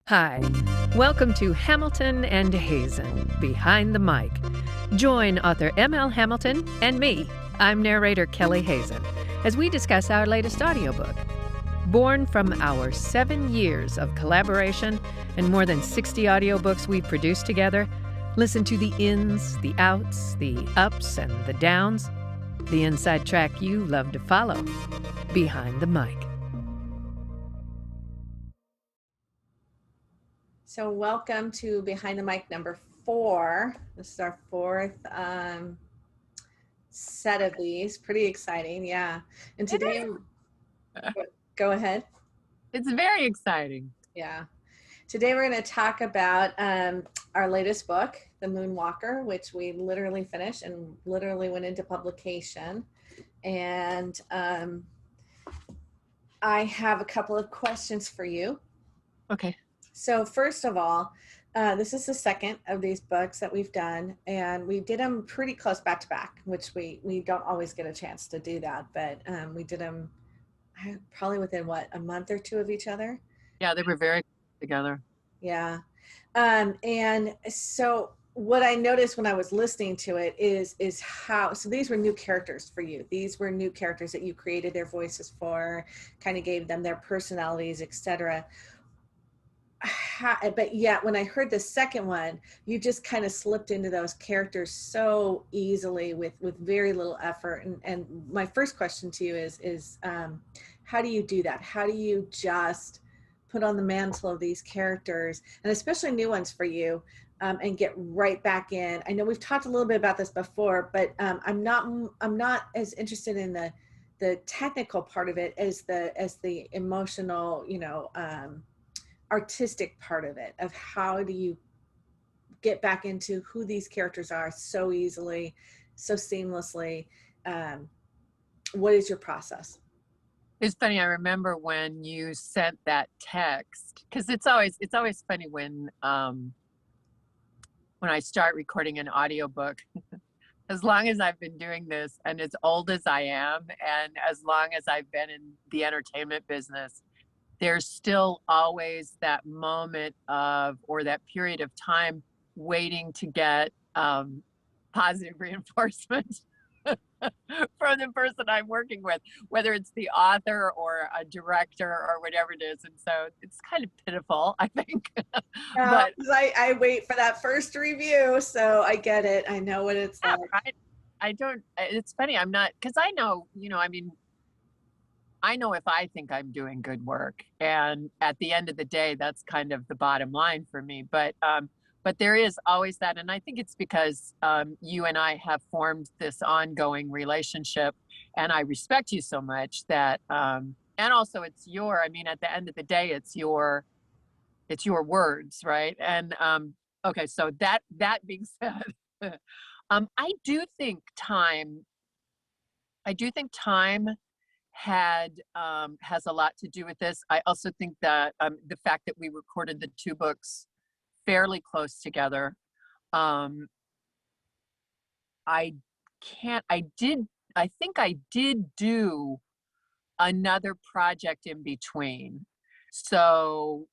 Hi, welcome to Hamilton and Hazen, Behind the Mic. Join author M.L. Hamilton and me, I'm narrator Kelley Hazen, as we discuss our latest audiobook. Born from our 7 years of collaboration and more than 60 audiobooks we've produced together, listen to the ins, the outs, the ups, and the downs, the inside track you love to follow, Behind the Mic. So welcome to Behind the Mic number 4. This is our fourth set of these. Pretty exciting, yeah. And today, go ahead. It's very exciting. Yeah. Today we're going to talk about our latest book, The Moon Walker, which we literally finished and literally went into publication. And I have a couple of questions for you. Okay. So first of all, this is the second of these books that we've done, and we did them pretty close back to back, which we don't always get a chance to do that, but we did them probably within, a month or two of each other? Yeah, they were very together. Yeah. And so what I noticed when I was listening to it is how, so these were new characters for you. These were new characters that you created their voices for, kind of gave them their personalities, etc. But yet when I heard the second one, you just kind of slipped into those characters so easily with very little effort. And my first question to you is how do you do that? How do you just put on the mantle of these characters, and especially new ones for you, and get right back in? I know we've talked a little bit about this before, but I'm not as interested in the technical part of it as the emotional, artistic part of it, of how do you get back into who these characters are so easily, so seamlessly. What is your process? It's funny. I remember when you sent that text, because it's always funny when I start recording an audiobook. As long as I've been doing this, and as old as I am, and as long as I've been in the entertainment business, there's still always that moment of, or that period of time waiting to get positive reinforcement from the person I'm working with, whether it's the author or a director or whatever it is. And so it's kind of pitiful, I think. But I wait for that first review, so I get it. I know what it's like. I don't, it's funny. I'm not, because I know, I know if I think I'm doing good work, and at the end of the day, that's kind of the bottom line for me. But there is always that, and I think it's because you and I have formed this ongoing relationship, and I respect you so much that, and also it's at the end of the day, it's your words, right? And okay, so that being said, I do think time has a lot to do with this. I also think that the fact that we recorded the 2 books fairly close together, I think I did do another project in between. So,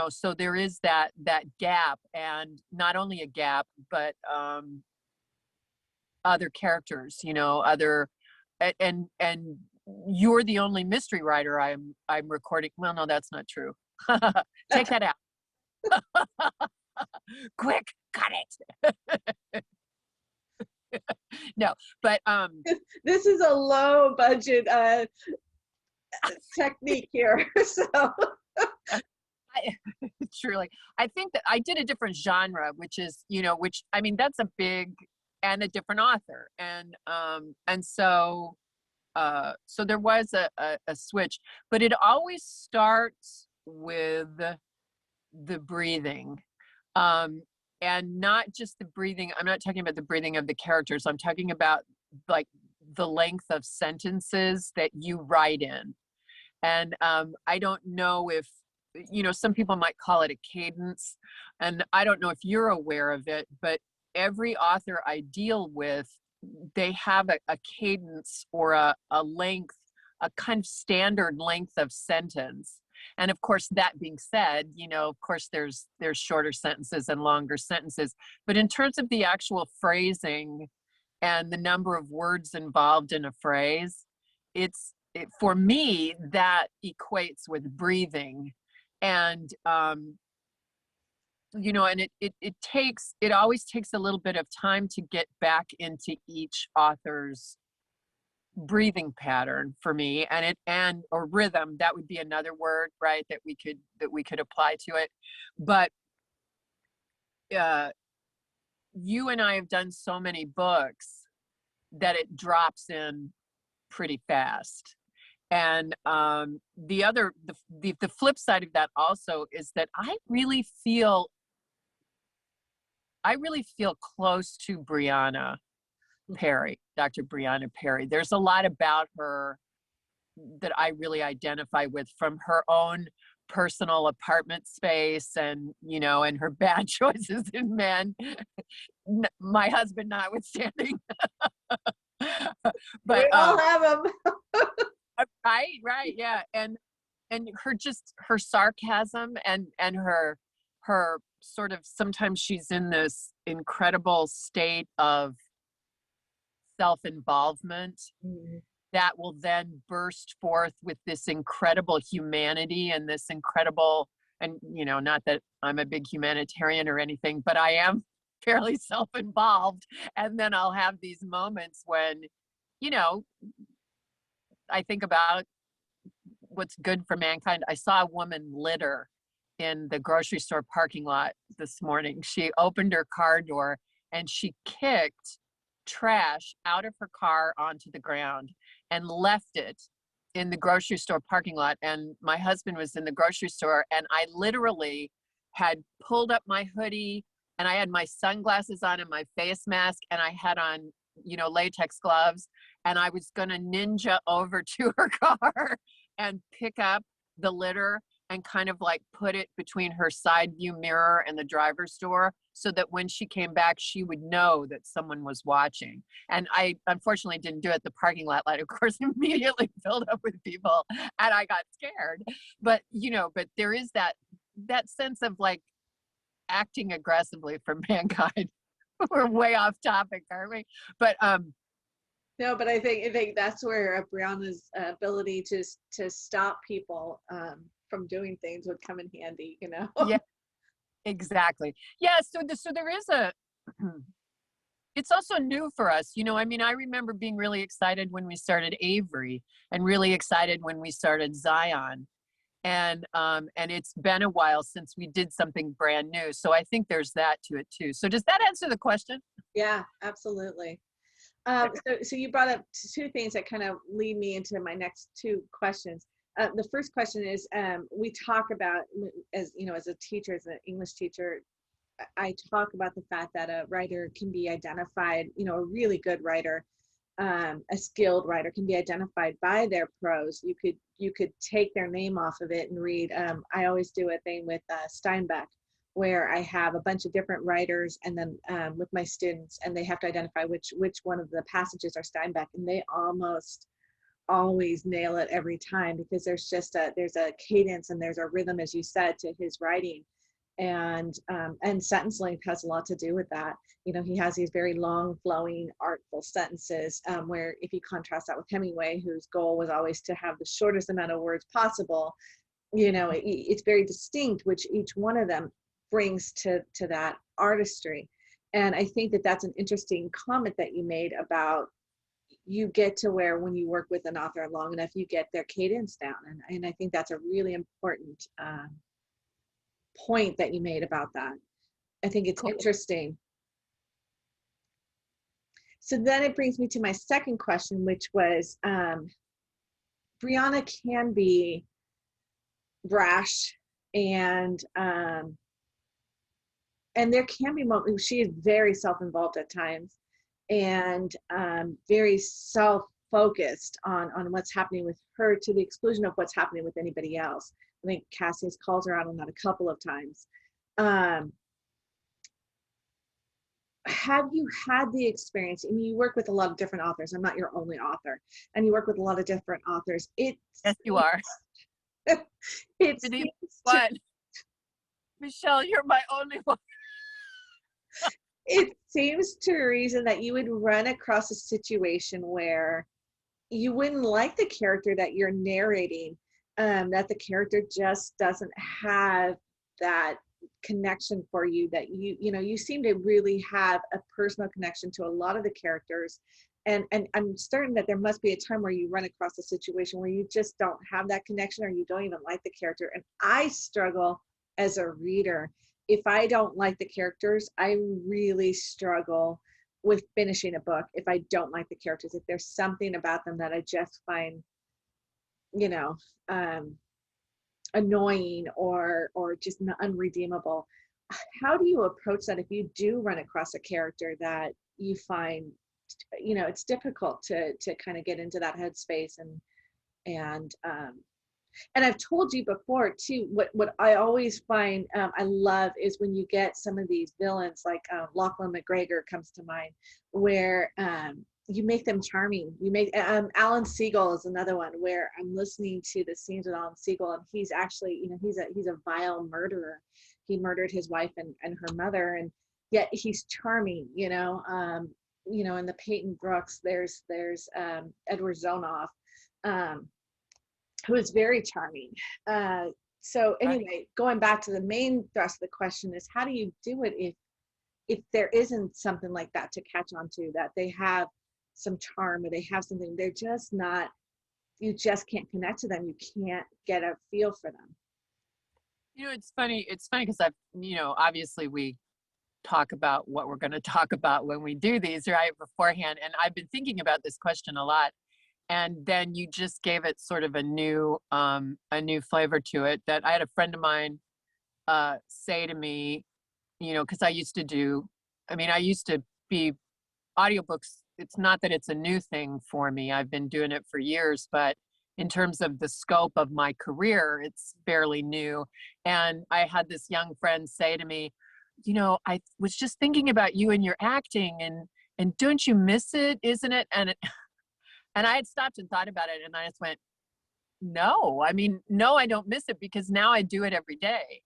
so there is that gap, and not only a gap, but other characters, and you're the only mystery writer I'm recording. Well, no, that's not true. Take that out. Quick, cut it. No, but This is a low budget technique here. So truly, I think that I did a different genre, which is, that's a big, and a different author, and so there was a switch, but it always starts with the breathing, and not just the breathing. I'm not talking about the breathing of the characters. I'm talking about like the length of sentences that you write in. And I don't know if, some people might call it a cadence, and I don't know if you're aware of it, but every author I deal with, they have a cadence or a length, a kind of standard length of sentence. And of course, that being said, of course, there's shorter sentences and longer sentences. But in terms of the actual phrasing and the number of words involved in a phrase, for me, that equates with breathing. And, and it always takes a little bit of time to get back into each author's breathing pattern for me, or rhythm. That would be another word, right, that we could apply to it. But you and I have done so many books that it drops in pretty fast. And the flip side of that also is that I really feel close to Brianna Perry, Dr. Brianna Perry. There's a lot about her that I really identify with, from her own personal apartment space and her bad choices in men, my husband notwithstanding. But we all have them. right, yeah. And her sarcasm and her sort of, sometimes she's in this incredible state of self-involvement that will then burst forth with this incredible humanity and this incredible, and not that I'm a big humanitarian or anything, but I am fairly self-involved. And then I'll have these moments when I think about what's good for mankind. I saw a woman litter in the grocery store parking lot this morning. She opened her car door and she kicked trash out of her car onto the ground and left it in the grocery store parking lot. And my husband was in the grocery store, and I literally had pulled up my hoodie, and I had my sunglasses on and my face mask, and I had on latex gloves, and I was gonna ninja over to her car and pick up the litter and kind of like put it between her side view mirror and the driver's door, so that when she came back, she would know that someone was watching. And I unfortunately didn't do it. The parking lot light, of course, immediately filled up with people, and I got scared. But but there is that sense of like acting aggressively for mankind. We're way off topic, aren't we? But no, but I think that's where Brianna's ability to stop people from doing things would come in handy, Yeah, exactly. Yeah, so there is it's also new for us. I remember being really excited when we started Avery, and really excited when we started Zion. And it's been a while since we did something brand new. So I think there's that to it too. So does that answer the question? Yeah, absolutely. So you brought up two things that kind of lead me into my next two questions. The first question is, we talk about, as a teacher, as an English teacher, I talk about the fact that a writer can be identified, a really good writer, a skilled writer can be identified by their prose. You could take their name off of it and read. I always do a thing with Steinbeck, where I have a bunch of different writers, and then with my students, and they have to identify which one of the passages are Steinbeck, and they almost always nail it every time, because there's a cadence and there's a rhythm, as you said, to his writing. And sentence length has a lot to do with that. He has these very long, flowing, artful sentences, where if you contrast that with Hemingway, whose goal was always to have the shortest amount of words possible, it's very distinct, which each one of them brings to that artistry. And I think that that's an interesting comment that you made about, you get to where when you work with an author long enough, you get their cadence down. And I think that's a really important point that you made about that. I think it's interesting. So then it brings me to my second question, which was, Brianna can be brash, and there can be moments, she is very self-involved at times, and very self-focused on what's happening with her, to the exclusion of what's happening with anybody else. I think Cassie's calls her out on that a couple of times. Have you had the experience, and you work with a lot of different authors, I'm not your only author, and you work with a lot of different authors. Yes, you are. It Denise, seems to, what? Michelle, you're my only one. it seems to a reason that you would run across a situation where you wouldn't like the character that you're narrating, that the character just doesn't have that connection for you, that you seem to really have a personal connection to a lot of the characters. And I'm certain that there must be a time where you run across a situation where you just don't have that connection, or you don't even like the character. And I struggle as a reader. If I don't like the characters, I really struggle with finishing a book if I don't like the characters. If there's something about them that I just find, you know, annoying or just unredeemable. How do you approach that if you do run across a character that you find, it's difficult to kind of get into that headspace? And I've told you before too, what I always find I love is when you get some of these villains, like Lachlan McGregor comes to mind, where you make them charming. You make Alan Siegel is another one where I'm listening to the scenes with Alan Siegel, and he's actually, he's a vile murderer. He murdered his wife and her mother, and yet he's charming. In the Peyton Brooks, there's Edward Zonoff. Who is very charming. So anyway, going back to the main thrust of the question is, how do you do it if there isn't something like that to catch on to, that they have some charm, or they have something, they're just not, you just can't connect to them. You can't get a feel for them. It's funny because obviously we talk about what we're going to talk about when we do these, right, beforehand. And I've been thinking about this question a lot. And then you just gave it sort of a new flavor to it. That I had a friend of mine say to me, because I used to be audiobooks. It's not that it's a new thing for me. I've been doing it for years, but in terms of the scope of my career, it's fairly new. And I had this young friend say to me, I was just thinking about you and your acting, and don't you miss it, isn't it? And I had stopped and thought about it, and I just went, no, I don't miss it, because now I do it every day.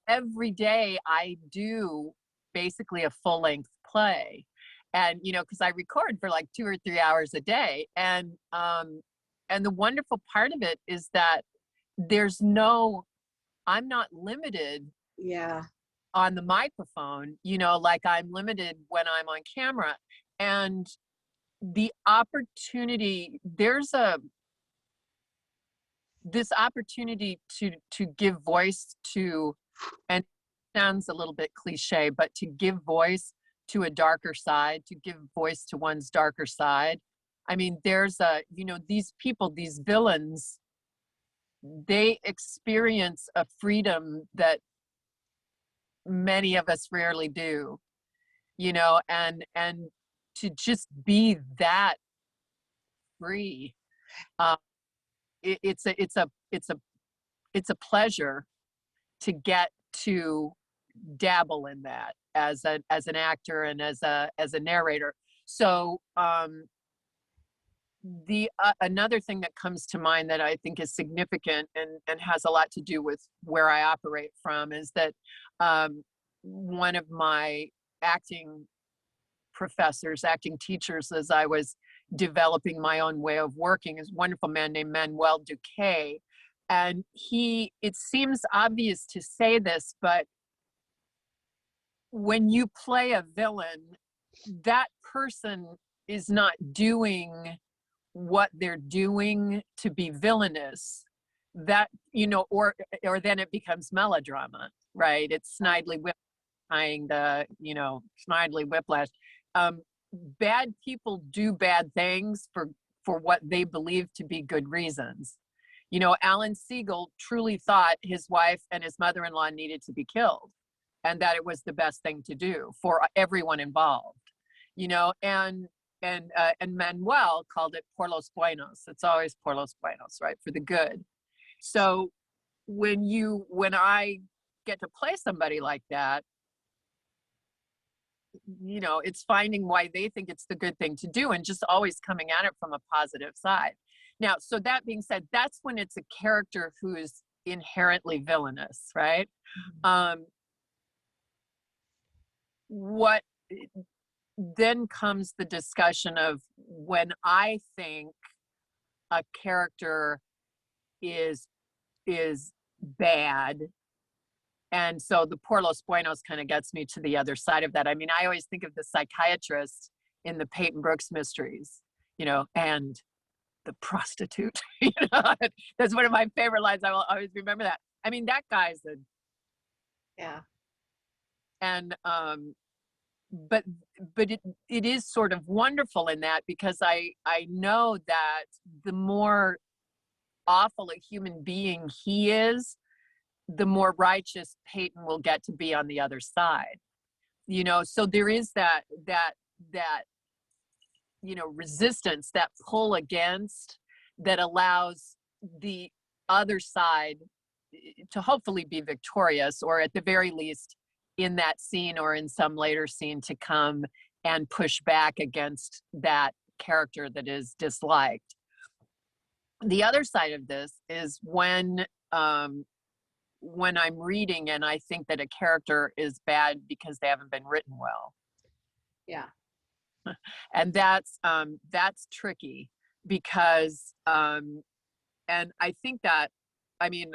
Every day I do basically a full length play, and, because I record for like 2 or 3 hours a day. And the wonderful part of it is that I'm not limited on the microphone, like I'm limited when I'm on camera. And the opportunity, this opportunity to give voice to, and it sounds a little bit cliche, but to give voice to a darker side, to give voice to one's darker side. There's these people, these villains, they experience a freedom that many of us rarely do, and to just be that free, it's a pleasure to get to dabble in that as an actor and as a narrator. So the another thing that comes to mind that I think is significant and has a lot to do with where I operate from is that one of my acting professors, acting teachers, as I was developing my own way of working, is a wonderful man named Manuel Duque. And it seems obvious to say this, but when you play a villain, that person is not doing what they're doing to be villainous. That, or then it becomes melodrama, right? It's Snidely Whiplash. Bad people do bad things for what they believe to be good reasons. Alan Siegel truly thought his wife and his mother-in-law needed to be killed, and that it was the best thing to do for everyone involved. And Manuel called it por los buenos. It's always por los buenos, right? For the good. So when I get to play somebody like that, it's finding why they think it's the good thing to do, and just always coming at it from a positive side. Now, so that being said, that's when it's a character who is inherently villainous, right? What then comes the discussion of when I think a character is bad. And so the Por los Buenos kind of gets me to the other side of that. I mean, I always think of the psychiatrist in the Peyton Brooks mysteries, you know, and the prostitute. You know, that's one of my favorite lines. I will always remember that. I mean, that guy's a Yeah. and but it is sort of wonderful in that, because I know that the more awful a human being he is, the more righteous Peyton will get to be on the other side. You know, so there is that you know, resistance, that pull against, that allows the other side to hopefully be victorious, or at the very least in that scene or in some later scene to come and push back against that character that is disliked. The other side of this is when I'm reading and I think that a character is bad because they haven't been written well. Yeah. And that's tricky, because and I think that, I mean,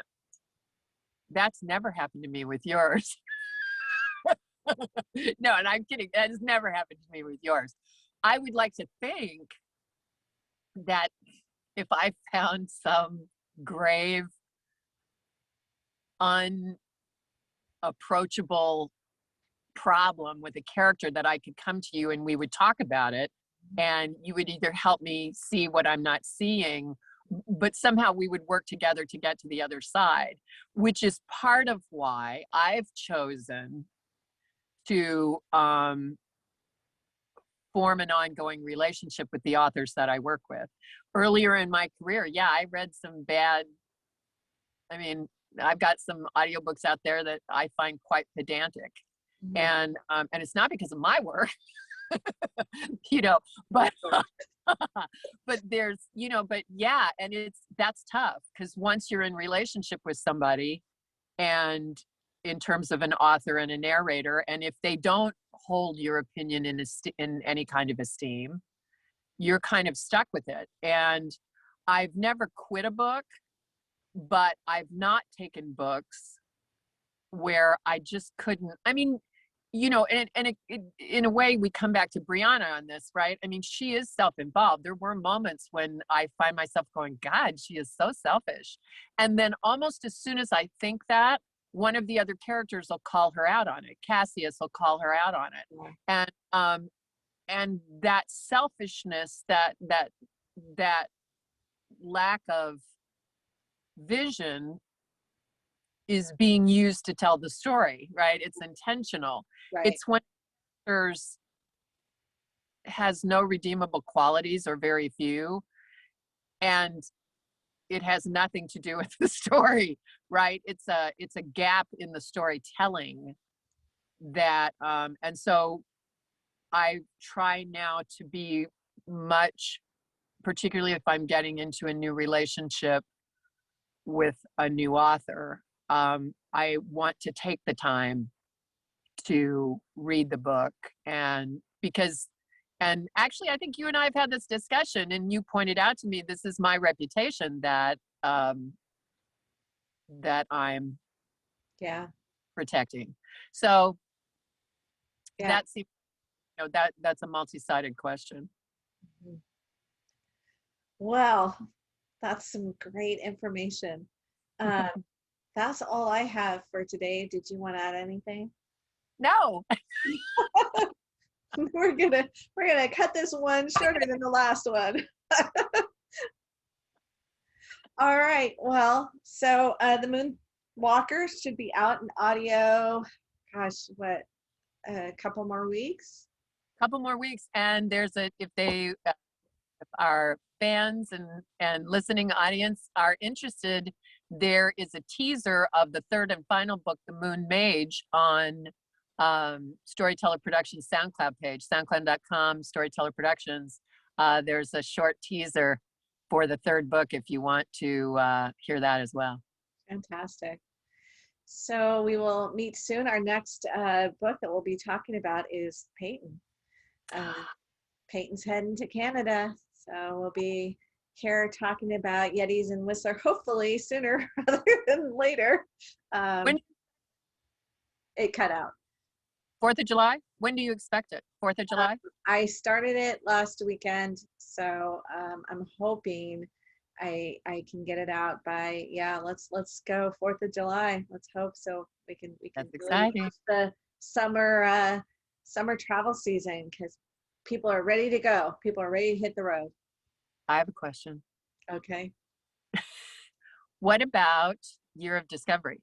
that's never happened to me with yours. No, and I'm kidding. That has never happened to me with yours. I would like to think that if I found some grave, unapproachable problem with a character, that I could come to you and we would talk about it, and you would either help me see what I'm not seeing, but somehow we would work together to get to the other side, which is part of why I've chosen to form an ongoing relationship with the authors that I work with. Earlier in my career, yeah, I read some bad, I mean, I've got some audiobooks out there that I find quite pedantic. And it's not because of my work, you know, but but there's, you know, but yeah, and that's tough, because once you're in relationship with somebody, and in terms of an author and a narrator, and if they don't hold your opinion in any kind of esteem, you're kind of stuck with it. And I've never quit a book, but I've not taken books where I just couldn't. I mean, you know, and in a way, we come back to Brianna on this, right? I mean, she is self-involved. There were moments when I find myself going, God, she is so selfish. And then almost as soon as I think that, one of the other characters will call her out on it. Cassius will call her out on it. And that selfishness, that lack of vision is being used to tell the story, right? It's intentional. Right. It's when characters has no redeemable qualities, or very few, and it has nothing to do with the story, right? It's a gap in the storytelling that, and so I try now to be much, particularly if I'm getting into a new relationship with a new author, I want to take the time to read the book, and actually, I think you and I have had this discussion, and you pointed out to me, this is my reputation that that I'm protecting. So that seems, you know, that's a multi-sided question. Well, that's some great information. That's all I have for today. Did you want to add anything? No. We're gonna cut this one shorter than the last one. All right. Well, so the Moonwalkers should be out in audio. Gosh, what? A couple more weeks. And there's if our fans and listening audience are interested, there is a teaser of the third and final book, The Moon Mage, on Storyteller Productions SoundCloud page, soundcloud.com, Storyteller Productions. There's a short teaser for the third book if you want to hear that as well. Fantastic. So we will meet soon. Our next book that we'll be talking about is Peyton. Peyton's heading to Canada, so we'll be here talking about Yetis and Whistler, hopefully sooner rather than later. When it cut out. 4th of July? When do you expect it? 4th of July? I started it last weekend, so I'm hoping I can get it out by, let's go 4th of July. Let's hope so. We can That's really exciting. push the summer travel season, because people are ready to go. People are ready to hit the road. I have a question. Okay. What about Year of Discovery?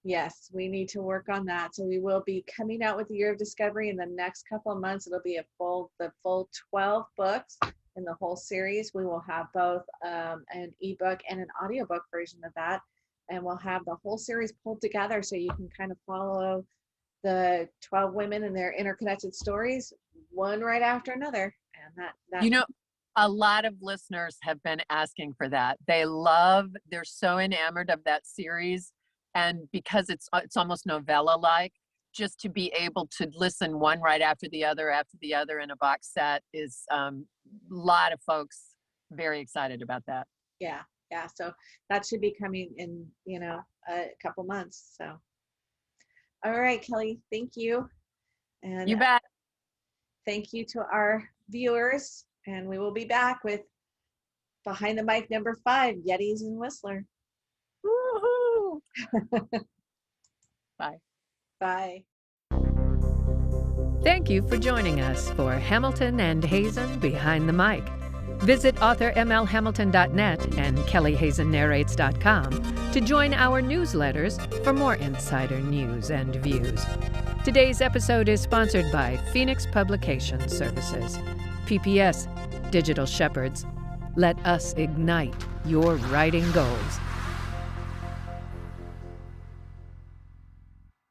Yes, we need to work on that. So we will be coming out with the Year of Discovery in the next couple of months. It'll be the full 12 books in the whole series. We will have both an ebook and an audiobook version of that. And we'll have the whole series pulled together so you can kind of follow the 12 women and their interconnected stories, one right after another. And that a lot of listeners have been asking for that. They're so enamored of that series. And because it's almost novella-like, just to be able to listen one right after the other in a box set is a lot of folks very excited about that. Yeah. So that should be coming in, a couple months. So, all right, Kelly, thank you. And You bet. Thank you to our viewers. And we will be back with Behind the Mic number 5, Yetis and Whistler. Woohoo! Bye. Bye. Thank you for joining us for Hamilton and Hazen Behind the Mic. Visit authormlhamilton.net and kellyhazennarrates.com to join our newsletters for more insider news and views. Today's episode is sponsored by Phoenix Publication Services, PPS, Digital Shepherds. Let us ignite your writing goals.